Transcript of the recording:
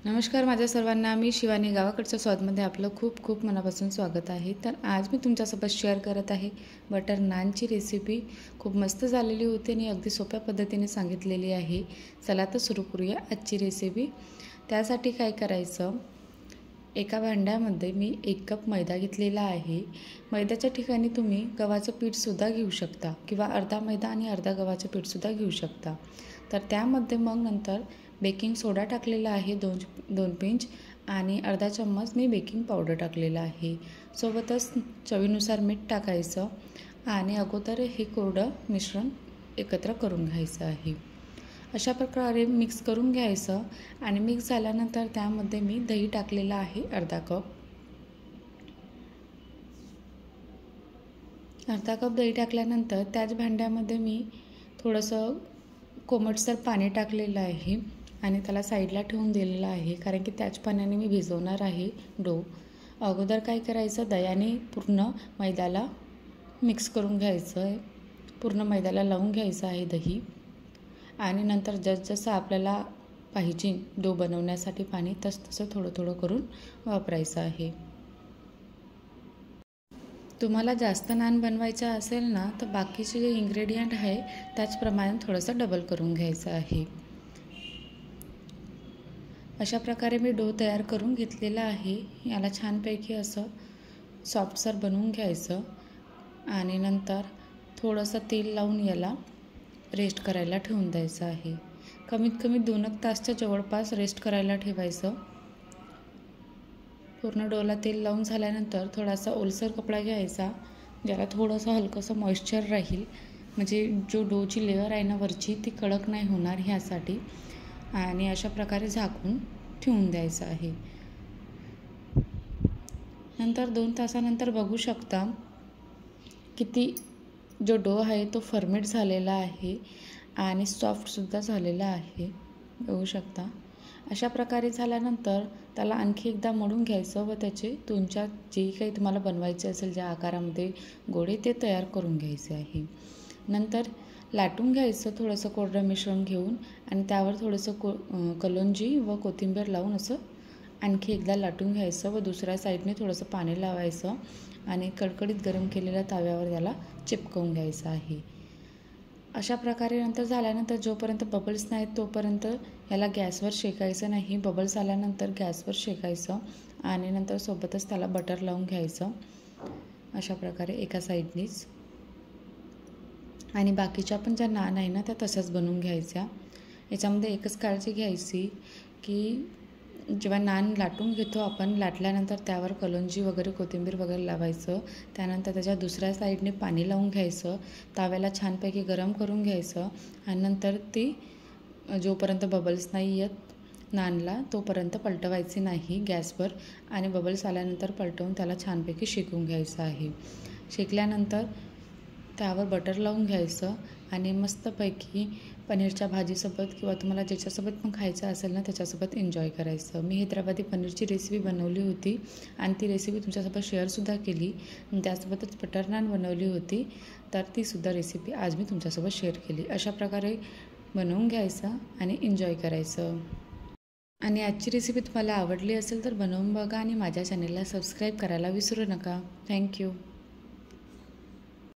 नमस्कार माझ्या सर्वांना, मी शिवानी गावाकडच्या स्वादमध्ये आपलं खूप खूप मनापासून स्वागत आहे। तर आज मी तुमच्यासोबत शेअर करत आहे बटर नानची रेसिपी। खूप मस्त झालेली होती आणि अगदी सोप्या पद्धतीने सांगितलेली आहे। चला तर सुरू करूया आजची रेसिपी। त्यासाठी काय करायचं, एका भांड्यामध्ये मी 1 कप मैदा घेतलेला आहे। मैद्याच्या ठिकाणी तुम्ही गव्हाचं पीठसुद्धा घेऊ शकता किंवा अर्धा मैदा आणि अर्धा गव्हाचं पीठसुद्धा घेऊ शकता। तर त्यामध्ये मग नंतर बेकिंग सोडा टाकलेला आहे 2 पिंच आणि अर्धा चम्मच मी बेकिंग पावडर टाकलेला आहे। सोबतच चवीनुसार मीठ टाकायचं आणि अगोदर हे कोरडं मिश्रण एकत्र करून घ्यायचं आहे। अशा प्रकारे मिक्स करून घ्यायचं आणि मिक्स झाल्यानंतर त्यामध्ये मी दही टाकलेलं आहे अर्धा कप दही टाकल्यानंतर त्याच भांड्यामध्ये मी थोडंसं कोमटसर पाणी टाकलेलं आहे आणि त्याला साईडला ठेवून दिलेलं आहे, कारण की त्याच पाण्याने मी भिजवणार आहे डो। अगोदर काय करायचं, दह्याने पूर्ण मैद्याला मिक्स करून घ्यायचं आहे, पूर्ण मैद्याला लावून घ्यायचं आहे दही आणि नंतर जसं आपल्याला पाहिजे डो बनवण्यासाठी पाणी तसं थोडं थोडं करून वापरायचं आहे। तुम्हाला जास्त नान बनवायचं असेल ना, तर बाकीचे जे इन्ग्रेडियंट आहे त्याचप्रमाणे थोडंसं डबल करून घ्यायचं आहे। अशा प्रकारे मी डो तयार करून घेतलेला आहे। याला छानपैकी असं सॉफ्टसर बनवून घ्यायचं आणि नंतर थोडंसं तेल लावून याला रेस्ट करायला ठेवून द्यायचं आहे। कमीत कमी 2 तासच्या जवळपास रेस्ट करायला ठेवायचं। पूर्ण डोला तेल लावून झाल्यानंतर थोडासा ओलसर कपडा घ्यायचा, ज्याला थोडंसं हलकंसं मॉइश्चर राहील, म्हणजे जो डोची लेअर आहे ना वरची ती कडक नाही होणार ह्यासाठी, आणि अशा प्रकारे झाकून ठेवून द्यायचं आहे। नंतर 2 तासानंतर बघू शकता किती जो डो आहे तो फर्मेट झालेला आहे आणि सॉफ्टसुद्धा झालेला आहे, बघू शकता। अशा प्रकारे झाल्यानंतर त्याला आणखी एकदा मळून घ्यायचं व त्याचे 2-4 जे काही तुम्हाला बनवायचे असेल ज्या आकारामध्ये गोळे ते तयार करून घ्यायचे आहे। नंतर लाटून घ्यायचं थोडंसं कोरडं मिश्रण घेऊन आणि त्यावर थोडंसं कलोंजी व कोथिंबीर लावून असं आणखी एकदा लाटून घ्यायचं व दुसऱ्या साईडने थोडंसं पाणी लावायचं आणि कडकडीत गरम केलेल्या ताव्यावर याला चिपकवून घ्यायचं आहे। अशा प्रकारे नंतर झाल्यानंतर जोपर्यंत बबल्स नाहीत तोपर्यंत याला गॅसवर शेकायचं नाही। बबल्स आल्यानंतर गॅसवर शेकायचं आणि नंतर सोबतच त्याला बटर लावून घ्यायचं अशा प्रकारे एका साईडनीच, आणि बाकीच्या पण ज्या नान आहे ना त्या तशाच बनवून घ्यायच्या। याच्यामध्ये एकच काळजी घ्यायची की जेव्हा नान लाटून घेतो आपण, लाटल्यानंतर त्यावर कलोंजी वगैरे कोथिंबीर वगैरे लावायचं, त्यानंतर त्याच्या दुसऱ्या साईडने पाणी लावून घ्यायचं, ताव्याला छानपैकी गरम करून घ्यायचं आणि नंतर ती जोपर्यंत बबल्स नाही येत नानला तोपर्यंत पलटवायचे नाही गॅसवर, आणि बबल्स आल्यानंतर पलटवून त्याला छानपैकी शेकून घ्यायचं आहे। शेकल्यानंतर त्यावर बटर लावून घ्यायचं आणि मस्तपैकी पनीरच्या भाजीसोबत किंवा तुम्हाला ज्याच्यासोबत पण खायचं असेल ना त्याच्यासोबत एन्जॉय करायचं। मी हैदराबादी पनीरची रेसिपी बनवली होती आणि ती रेसिपी तुमच्यासोबत शेअरसुद्धा केली, त्यासोबतच बटर नान बनवली होती, तर तीसुद्धा रेसिपी आज मी तुमच्यासोबत शेअर केली। अशा प्रकारे बनवून घ्यायचं आणि एन्जॉय करायचं। आणि आजची रेसिपी तुम्हाला आवडली असेल तर बनवून बघा आणि माझ्या चॅनलला सबस्क्राईब करायला विसरू नका। थँक्यू।